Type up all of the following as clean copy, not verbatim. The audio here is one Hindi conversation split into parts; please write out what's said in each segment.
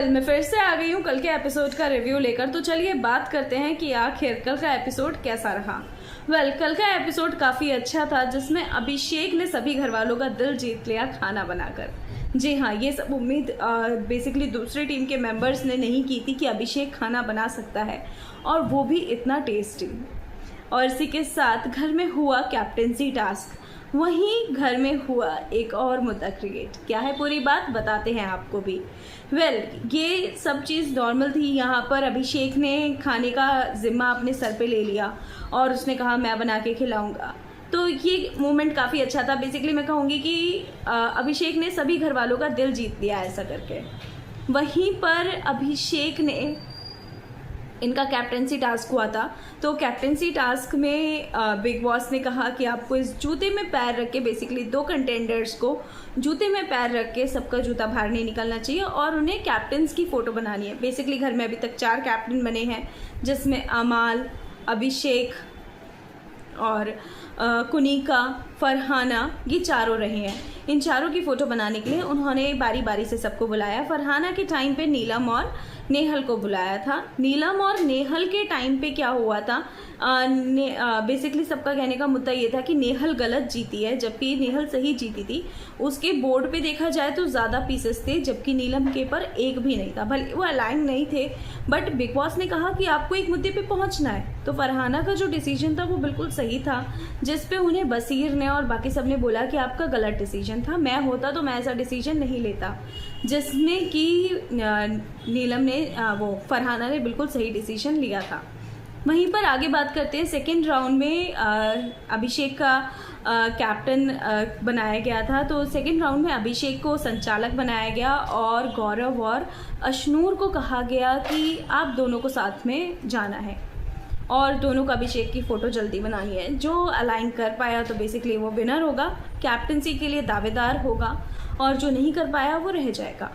मैं फिर से आ गई हूँ कल के एपिसोड का रिव्यू लेकर। तो चलिए बात करते हैं कि आखिर कल का एपिसोड कैसा रहा। कल का एपिसोड काफ़ी अच्छा था, जिसमें अभिषेक ने सभी घर वालों का दिल जीत लिया खाना बनाकर। जी हाँ, ये सब उम्मीद बेसिकली दूसरे टीम के मेंबर्स ने नहीं की थी कि अभिषेक खाना बना सकता है, और वो भी इतना टेस्टी। और इसी के साथ घर में हुआ कैप्टेंसी टास्क, वहीं घर में हुआ एक और मुद्दा क्रिएट। क्या है पूरी बात बताते हैं आपको भी। ये सब चीज़ नॉर्मल थी। यहाँ पर अभिषेक ने खाने का जिम्मा अपने सर पे ले लिया और उसने कहा मैं बना के खिलाऊंगा। तो ये मोमेंट काफ़ी अच्छा था। बेसिकली मैं कहूँगी कि अभिषेक ने सभी घर वालों का दिल जीत लिया ऐसा करके। वहीं पर अभिषेक ने इनका कैप्टेंसी टास्क हुआ था, तो कैप्टेंसी टास्क में बिग बॉस ने कहा कि आपको इस जूते में पैर रख के, बेसिकली 2 कंटेंडर्स को जूते में पैर रख के सबका जूता बाहर नहीं निकलना चाहिए और उन्हें कैप्टन्स की फ़ोटो बनानी है। बेसिकली घर में अभी तक 4 कैप्टन बने हैं, जिसमें अमाल, अभिषेक और कुनिका, फरहाना, ये चारों रहे हैं। इन चारों की फ़ोटो बनाने के लिए उन्होंने बारी बारी से सबको बुलाया। फरहाना के टाइम पे नीलम और नेहल को बुलाया था। नीलम और नेहल के टाइम पे क्या हुआ था, बेसिकली सबका कहने का मुद्दा ये था कि नेहल गलत जीती है, जबकि नेहल सही जीती थी। उसके बोर्ड पे देखा जाए तो ज़्यादा पीसेस थे, जबकि नीलम के पर एक भी नहीं था। भले वो अलाइन नहीं थे, बट बिग बॉस ने कहा कि आपको एक मुद्दे पे पहुंचना है। तो फरहाना का जो डिसीजन था वो बिल्कुल सही था, जिस पे उन्हें बसीर ने और बाकी सब ने बोला कि आपका गलत डिसीजन था, मैं होता तो मैं ऐसा डिसीजन नहीं लेता। जिसने कि नीलम ने वो फरहाना ने बिल्कुल सही डिसीजन लिया था। वहीं पर आगे बात करते हैं। सेकेंड राउंड में अभिषेक का कैप्टन बनाया गया था। तो सेकेंड राउंड में अभिषेक को संचालक बनाया गया और गौरव और अशनूर को कहा गया कि आप दोनों को साथ में जाना है और दोनों को अभिषेक की फ़ोटो जल्दी बनानी है। जो अलाइन कर पाया तो बेसिकली वो विनर होगा, कैप्टनसी के लिए दावेदार होगा, और जो नहीं कर पाया वो रह जाएगा।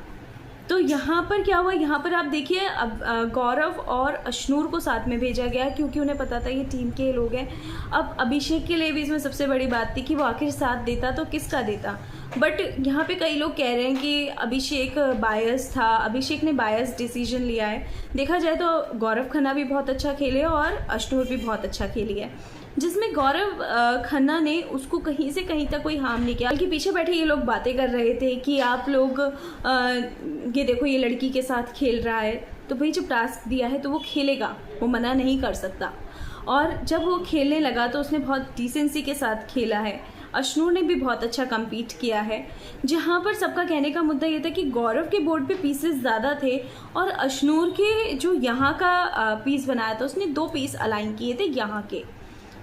तो यहाँ पर क्या हुआ, यहाँ पर आप देखिए अब गौरव और अशनूर को साथ में भेजा गया क्योंकि उन्हें पता था ये टीम के लोग हैं। अब अभिषेक के लिए भी इसमें सबसे बड़ी बात थी कि वो आखिर साथ देता तो किसका देता। बट यहाँ पे कई लोग कह रहे हैं कि अभिषेक बायस था, अभिषेक ने बायस डिसीजन लिया है। देखा जाए तो गौरव खन्ना भी बहुत अच्छा खेले और अशनूर भी बहुत अच्छा खेली है, जिसमें गौरव खन्ना ने उसको कहीं से कहीं तक कोई हार्म नहीं किया। बल्कि पीछे बैठे ये लोग बातें कर रहे थे कि आप लोग ये देखो ये लड़की के साथ खेल रहा है, तो भाई जब टास्क दिया है तो वो खेलेगा, वो मना नहीं कर सकता। और जब वो खेलने लगा तो उसने बहुत डिसेंसी के साथ खेला है। अशनूर ने भी बहुत अच्छा कम्पीट किया है। जहाँ पर सबका कहने का मुद्दा ये था कि गौरव के बोर्ड पे पीसेस ज़्यादा थे और अशनूर के जो यहाँ का पीस बनाया था उसने 2 पीस अलाइन किए थे यहाँ के।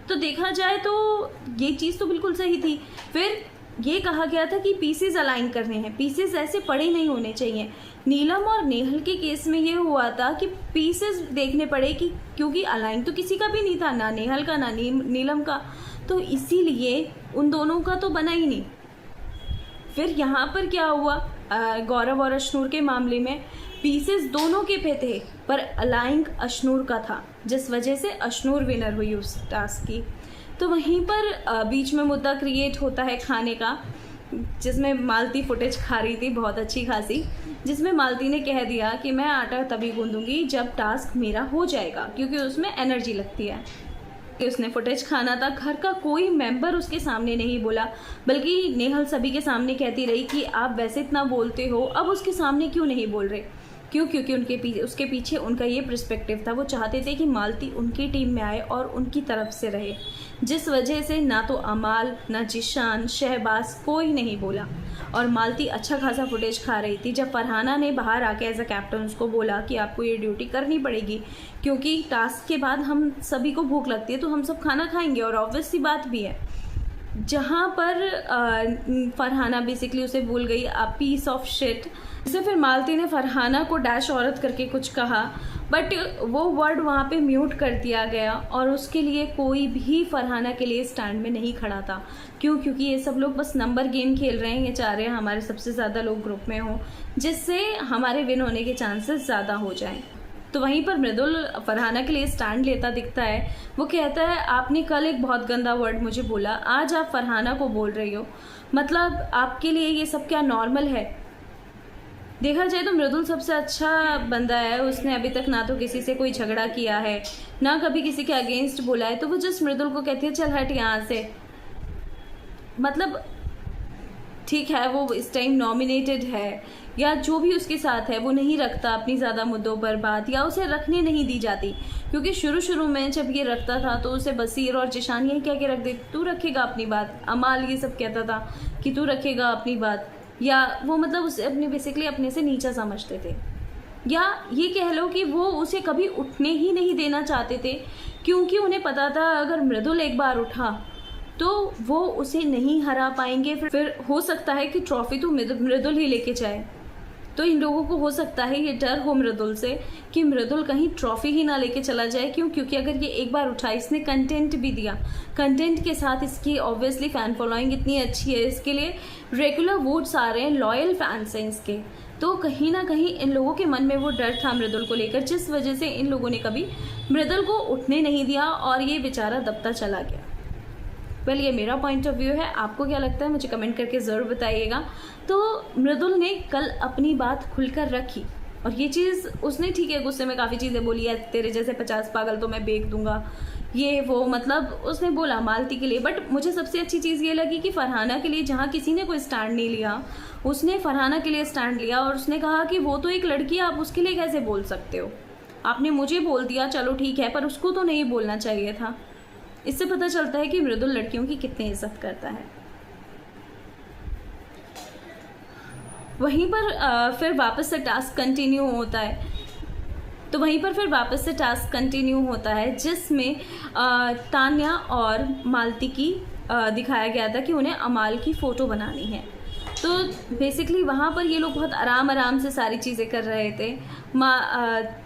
तो देखा जाए तो ये चीज़ तो बिल्कुल सही थी। फिर ये कहा गया था कि पीसेस अलाइन करने हैं, पीसेस ऐसे पड़े नहीं होने चाहिए। नीलम और नेहल के केस में ये हुआ था कि पीसेस देखने पड़े कि क्योंकि अलाइन तो किसी का भी नहीं था, ना नेहल का ना नीलम का, तो इसीलिए उन दोनों का तो बना ही नहीं। फिर यहाँ पर क्या हुआ, गौरव और अशनूर के मामले में पीसेस दोनों के पे थे पर अलाइन अशनूर का था, जिस वजह से अशनूर विनर हुई उस टास्क की। तो वहीं पर बीच में मुद्दा क्रिएट होता है खाने का, जिसमें मालती फुटेज खा रही थी बहुत अच्छी खासी, जिसमें मालती ने कह दिया कि मैं आटा तभी गूंदूंगी जब टास्क मेरा हो जाएगा, क्योंकि उसमें एनर्जी लगती है। कि उसने फुटेज खाना था। घर का कोई मेंबर उसके सामने नहीं बोला, बल्कि नेहल सभी के सामने कहती रही कि आप वैसे इतना बोलते हो, अब उसके सामने क्यों नहीं बोल रहे। क्योंकि उसके पीछे उनका ये पर्सपेक्टिव था, वो चाहते थे कि मालती उनकी टीम में आए और उनकी तरफ से रहे, जिस वजह से ना तो अमाल, ना जिशान, शहबाज कोई नहीं बोला। और मालती अच्छा खासा फुटेज खा रही थी। जब फरहाना ने बाहर आके एज अ कैप्टन उसको बोला कि आपको ये ड्यूटी करनी पड़ेगी, क्योंकि टास्क के बाद हम सभी को भूख लगती है तो हम सब खाना खाएंगे, और ऑब्वियस सी बात भी है। जहाँ पर फरहाना बेसिकली उसे भूल गई अ पीस ऑफ शिट। इससे फिर मालती ने फरहाना को डैश औरत करके कुछ कहा, बट वो वर्ड वहाँ पे म्यूट कर दिया गया और उसके लिए कोई भी फरहाना के लिए स्टैंड में नहीं खड़ा था। क्योंकि ये सब लोग बस नंबर गेम खेल रहे हैं, ये चाह रहे हैं हमारे सबसे ज़्यादा लोग ग्रुप में हों, जिससे हमारे विन होने के चांसेस ज़्यादा हो जाएं। तो वहीं पर मृदुल फरहाना के लिए स्टैंड लेता दिखता है। वो कहता है आपने कल एक बहुत गंदा वर्ड मुझे बोला, आज आप फरहाना को बोल रही हो, मतलब आपके लिए ये सब क्या नॉर्मल है। देखा जाए तो मृदुल सबसे अच्छा बंदा है, उसने अभी तक ना तो किसी से कोई झगड़ा किया है, ना कभी किसी के अगेंस्ट बोला है, तो वो जस्ट मृदुल को कहती है चल हट यहाँ से। मतलब ठीक है वो इस टाइम नॉमिनेटेड है या जो भी उसके साथ है वो नहीं रखता अपनी ज़्यादा मुद्दों पर बात, या उसे रखने नहीं दी जाती, क्योंकि शुरू में जब ये रखता था तो उसे बसीर और जिशान यही कह के रख दे तू रखेगा अपनी बात, अमाल ये सब कहता था कि तू रखेगा अपनी बात, या वो मतलब उसे अपने बेसिकली अपने से नीचा समझते थे, या ये कह लो कि वो उसे कभी उठने ही नहीं देना चाहते थे, क्योंकि उन्हें पता था अगर मृदुल एक बार उठा तो वो उसे नहीं हरा पाएंगे, फिर हो सकता है कि ट्रॉफी तो मृदुल ही लेके जाए। तो इन लोगों को हो सकता है ये डर हो मृदुल से कि मृदुल कहीं ट्रॉफी ही ना लेके चला जाए। क्योंकि अगर ये एक बार उठा, इसने कंटेंट भी दिया, कंटेंट के साथ इसकी ऑब्वियसली फ़ैन फॉलोइंग इतनी अच्छी है, इसके लिए रेगुलर वोट्स आ रहे हैं, लॉयल फैंस हैं इसके, तो कहीं ना कहीं इन लोगों के मन में वो डर था मृदुल को लेकर, जिस वजह से इन लोगों ने कभी मृदुल को उठने नहीं दिया और ये बेचारा दबता चला गया। वेल ये मेरा पॉइंट ऑफ व्यू है, आपको क्या लगता है मुझे कमेंट करके ज़रूर बताइएगा। तो मृदुल ने कल अपनी बात खुलकर रखी, और ये चीज़ उसने ठीक है गुस्से में काफ़ी चीज़ें बोली है, तेरे जैसे 50 पागल तो मैं बेच दूंगा, ये वो मतलब उसने बोला मालती के लिए। बट मुझे सबसे अच्छी चीज़ ये लगी कि फरहाना के लिए जहाँ किसी ने कोई स्टैंड नहीं लिया, उसने फरहाना के लिए स्टैंड लिया और उसने कहा कि वो तो एक लड़की है, आप उसके लिए कैसे बोल सकते हो, आपने मुझे बोल दिया चलो ठीक है, पर उसको तो नहीं बोलना चाहिए था। इससे पता चलता है कि मृदुल लड़कियों की कितनी इज्जत करता है। वहीं पर फिर वापस से टास्क कंटिन्यू होता है, तो वहीं पर फिर वापस से टास्क कंटिन्यू होता है जिसमें तान्या और मालती की दिखाया गया था कि उन्हें अमाल की फ़ोटो बनानी है। तो बेसिकली वहाँ पर ये लोग बहुत आराम से सारी चीज़ें कर रहे थे।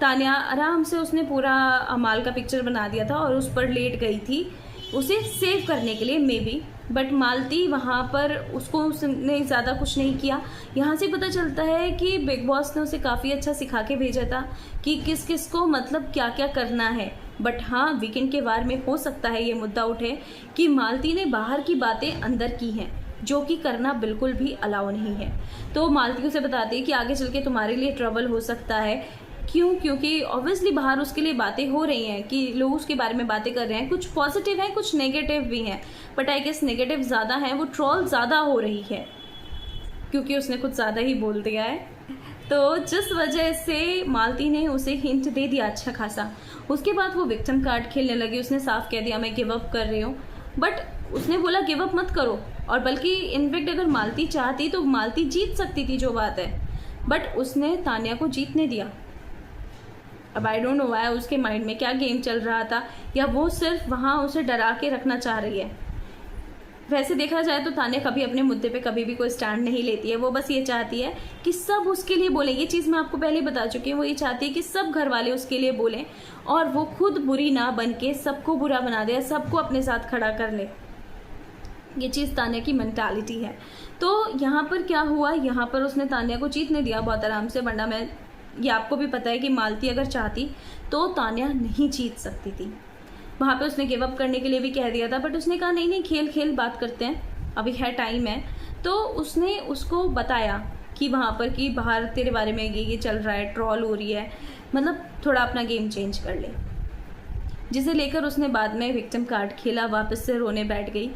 तान्या आराम से उसने पूरा अमाल का पिक्चर बना दिया था और उस पर लेट गई थी उसे सेव करने के लिए मे बी, बट मालती वहाँ पर उसने ज़्यादा कुछ नहीं किया। यहाँ से पता चलता है कि बिग बॉस ने उसे काफ़ी अच्छा सिखा के भेजा था कि किस किस को मतलब क्या क्या करना है। बट हाँ, वीकेंड के वार में हो सकता है ये मुद्दा उठे कि मालती ने बाहर की बातें अंदर की हैं, जो कि करना बिल्कुल भी अलाउ नहीं है। तो मालती उसे बताती है कि आगे चल के तुम्हारे लिए ट्रबल हो सकता है। क्योंकि ऑब्वियसली बाहर उसके लिए बातें हो रही हैं कि लोग उसके बारे में बातें कर रहे हैं, कुछ पॉजिटिव हैं कुछ नेगेटिव भी हैं, बट आई गेस नेगेटिव ज़्यादा है, वो ट्रोल ज़्यादा हो रही है क्योंकि उसने कुछ ज़्यादा ही बोल दिया है। तो जिस वजह से मालती ने उसे हिंट दे दिया अच्छा खासा। उसके बाद वो विक्टिम कार्ड खेलने लगी, उसने साफ कह दिया मैं गिव अप कर रही हूँ, बट उसने बोला गिव अप मत करो, और बल्कि इनफैक्ट अगर मालती चाहती तो मालती जीत सकती थी जो बात है, बट उसने तान्या को जीतने दिया। अब आई डोंट नो व्हाई, उसके माइंड में क्या गेम चल रहा था, या वो सिर्फ वहाँ उसे डरा के रखना चाह रही है। वैसे देखा जाए तो तान्या कभी अपने मुद्दे पे कभी भी कोई स्टैंड नहीं लेती है, वो बस ये चाहती है कि सब उसके लिए बोलें। ये चीज़ मैं आपको पहले बता चुकी हूँ, वो ये चाहती है कि सब घर वाले उसके लिए बोलें और वो खुद बुरी ना बन के सबको बुरा बना दे, सबको अपने साथ खड़ा कर ले। ये चीज़ तान्या की मेंटालिटी है। तो यहाँ पर क्या हुआ, यहाँ पर उसने तान्या को जीतने दिया बहुत आराम से, वरना मैं ये आपको भी पता है कि मालती अगर चाहती तो तान्या नहीं जीत सकती थी। वहाँ पे उसने गिव अप करने के लिए भी कह दिया था, बट उसने कहा नहीं खेल बात करते हैं, अभी है टाइम है। तो उसने उसको बताया कि वहाँ पर कि बाहर तेरे बारे में ये चल रहा है, ट्रॉल हो रही है, मतलब थोड़ा अपना गेम चेंज कर ले, जिसे लेकर उसने बाद में विक्टिम कार्ड खेला, वापस से रोने बैठ गई।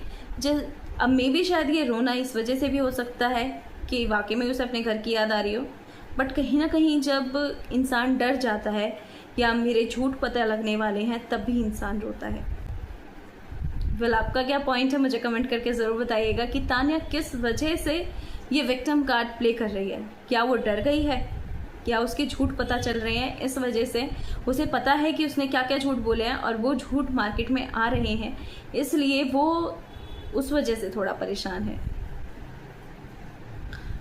अब मे भी शायद ये रोना इस वजह से भी हो सकता है कि वाकई में उसे अपने घर की याद आ रही हो, बट कहीं ना कहीं जब इंसान डर जाता है या मेरे झूठ पता लगने वाले हैं तब भी इंसान रोता है। वेल आपका क्या पॉइंट है मुझे कमेंट करके ज़रूर बताइएगा कि तान्या किस वजह से ये विक्टिम कार्ड प्ले कर रही है। क्या वो डर गई है, क्या उसके झूठ पता चल रहे हैं, इस वजह से उसे पता है कि उसने क्या क्या झूठ बोले हैं और वो झूठ मार्केट में आ रहे हैं, इसलिए वो उस वजह से थोड़ा परेशान है।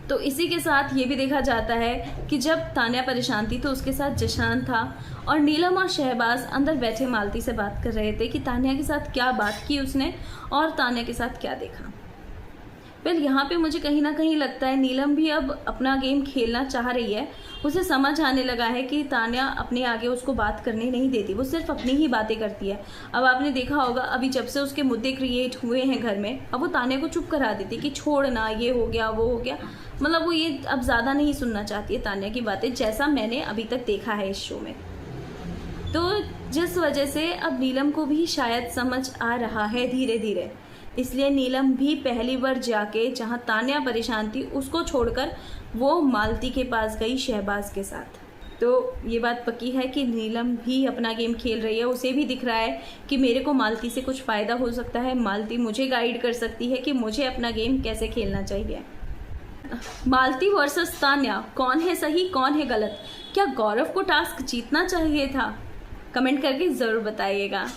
तो इसी के साथ ये भी देखा जाता है कि जब तान्या परेशान थी तो उसके साथ जिशान था और नीलम और शहबाज अंदर बैठे मालती से बात कर रहे थे कि तान्या के साथ क्या बात की उसने और तान्या के साथ क्या देखा। यहाँ पे मुझे कहीं ना कहीं लगता है नीलम भी अब अपना गेम खेलना चाह रही है। उसे समझ आने लगा है कि तान्या अपने आगे उसको बात करने नहीं देती, वो सिर्फ अपनी ही बातें करती है। अब आपने देखा होगा अभी जब से उसके मुद्दे क्रिएट हुए हैं घर में, अब वो तान्या को चुप करा देती कि छोड़ ना, ये हो गया वो हो गया। मतलब वो ये अब ज़्यादा नहीं सुनना चाहती है तान्या की बातें, जैसा मैंने अभी तक देखा है इस शो में। तो जिस वजह से अब नीलम को भी शायद समझ आ रहा है धीरे धीरे, इसलिए नीलम भी पहली बार जाके जहाँ तान्या परेशान थी उसको छोड़कर वो मालती के पास गई शहबाज के साथ। तो ये बात पक्की है कि नीलम भी अपना गेम खेल रही है। उसे भी दिख रहा है कि मेरे को मालती से कुछ फ़ायदा हो सकता है, मालती मुझे गाइड कर सकती है कि मुझे अपना गेम कैसे खेलना चाहिए। मालती वर्सेस तान्या, कौन है सही कौन है गलत? क्या गौरव को टास्क जीतना चाहिए था? कमेंट करके ज़रूर बताइएगा।